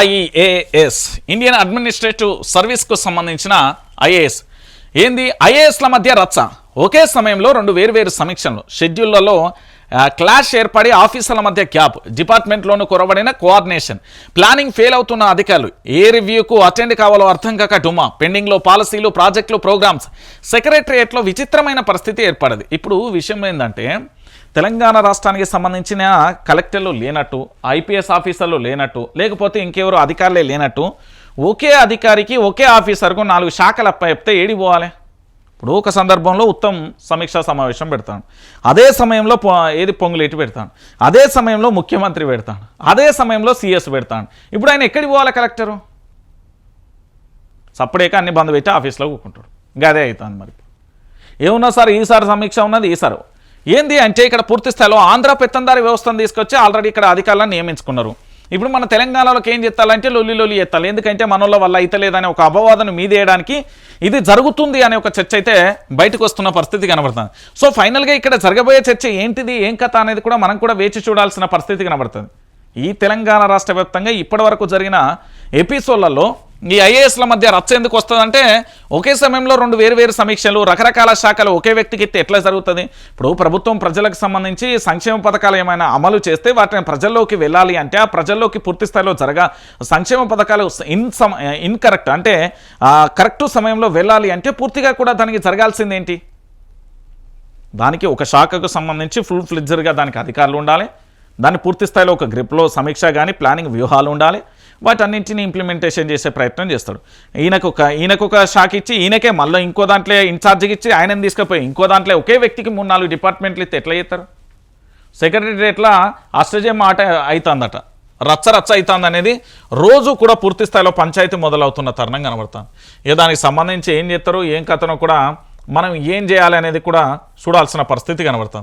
IAS Indian administrative సర్వీస్కు సంబంధించిన IAS ఏంది ఐఏఎస్ల మధ్య రచ్చ. ఒకే సమయంలో రెండు వేర్వేరు సమీక్షలు, షెడ్యూళ్లలో క్లాష్ ఏర్పడి ఆఫీసర్ల మధ్య గ్యాప్, డిపార్ట్మెంట్లోనూ కొరబడిన కోఆర్డినేషన్, ప్లానింగ్ ఫెయిల్ అవుతున్న అధికారులు, ఏ రివ్యూకు అటెండ్ కావాలో అర్థం కాక డుమా, పెండింగ్లో పాలసీలు, ప్రాజెక్టులు, ప్రోగ్రామ్స్, సెక్రటరియట్లో విచిత్రమైన పరిస్థితి ఏర్పడదు. ఇప్పుడు విషయం ఏంటంటే తెలంగాణ రాష్ట్రానికి సంబంధించిన కలెక్టర్లు లేనట్టు, ఐపీఎస్ ఆఫీసర్లు లేనట్టు, లేకపోతే ఇంకెవరు అధికారులే లేనట్టు, ఒకే అధికారికి ఒకే ఆఫీసర్కు 4 శాఖలు అప్పచెప్తే ఏడి పోవాలి? ఇప్పుడు ఒక సందర్భంలో ఉత్తమ్ సమీక్షా సమావేశం పెడతాను, అదే సమయంలో పొంగులేటి పెడతాను, అదే సమయంలో ముఖ్యమంత్రి పెడతాను, అదే సమయంలో సిఎస్ పెడతాను. ఇప్పుడు ఆయన ఎక్కడికి పోవాలి? కలెక్టరు సప్పుడేక అన్ని బంద్ పెట్టి ఆఫీస్లో కూకుంటాడు. ఇంకా అదే అవుతుంది. మరి ఏమున్నా సార్, ఈసారి సమీక్ష ఉన్నది, ఈసారి ఏంది అంటే ఇక్కడ పూర్తి స్థాయిలో ఆంధ్ర పెత్తందారి వ్యవస్థను తీసుకొచ్చి ఆల్రెడీ ఇక్కడ అధికారులను నియమించుకున్నారు. ఇప్పుడు మన తెలంగాణలోకి ఏం చేస్తాలంటే లొల్లి ఎత్తాలి. ఎందుకంటే మనోళ్ళ వల్ల అయితే లేదని ఒక అపవాదను మీదేయడానికి ఇది జరుగుతుంది అనే ఒక చర్చ అయితే బయటకు వస్తున్న పరిస్థితి కనబడుతుంది. సో ఫైనల్గా ఇక్కడ జరగబోయే చర్చ ఏంటిది, ఏం కథ అనేది కూడా మనం కూడా వేచి చూడాల్సిన పరిస్థితి కనబడుతుంది. ఈ తెలంగాణ రాష్ట్ర వ్యాప్తంగా ఇప్పటి వరకు జరిగిన ఎపిసోడ్లలో ఈ ఐఏఎస్ల మధ్య రచ్చ ఎందుకు వస్తుందంటే ఒకే సమయంలో రెండు వేరు సమీక్షలు, రకరకాల శాఖలు ఒకే వ్యక్తికి ఇస్తే ఎట్లా జరుగుతుంది? ఇప్పుడు ప్రభుత్వం ప్రజలకు సంబంధించి సంక్షేమ పథకాలు ఏమైనా అమలు చేస్తే వాటిని ప్రజల్లోకి వెళ్ళాలి అంటే ఆ ప్రజల్లోకి పూర్తి స్థాయిలో సంక్షేమ పథకాలు ఇన్కరెక్ట్ అంటే కరెక్ట్ సమయంలో వెళ్ళాలి అంటే పూర్తిగా కూడా దానికి జరగాల్సింది ఏంటి? దానికి ఒక శాఖకు సంబంధించి ఫుల్ ఫ్లెడ్జర్గా దానికి అధికారులు ఉండాలి, దాన్ని పూర్తి స్థాయిలో ఒక గ్రిప్లో సమీక్ష కానీ ప్లానింగ్ వ్యూహాలు ఉండాలి, వాటన్నింటినీ ఇంప్లిమెంటేషన్ చేసే ప్రయత్నం చేస్తాడు. ఈయనకొక శాఖ ఇచ్చి ఈయనకే మళ్ళీ ఇంకో దాంట్లో ఇన్ఛార్జికి ఇచ్చి ఆయనని తీసుకుపోయి ఇంకో దాంట్లో ఒకే వ్యక్తికి 3-4 డిపార్ట్మెంట్లు ఇస్తే ఎట్లా చేస్తారు? సెక్రటరియట్లా ఆశ్చర్యం మాట అవుతుందట, రచ్చ అవుతుంది అనేది రోజు కూడా పూర్తి స్థాయిలో పంచాయతీ మొదలవుతున్న తరుణం కనబడుతుంది. ఇక దానికి సంబంధించి ఏం చేస్తారో ఏం కథనో కూడా మనం ఏం చేయాలి అనేది కూడా చూడాల్సిన పరిస్థితి కనబడుతుంది.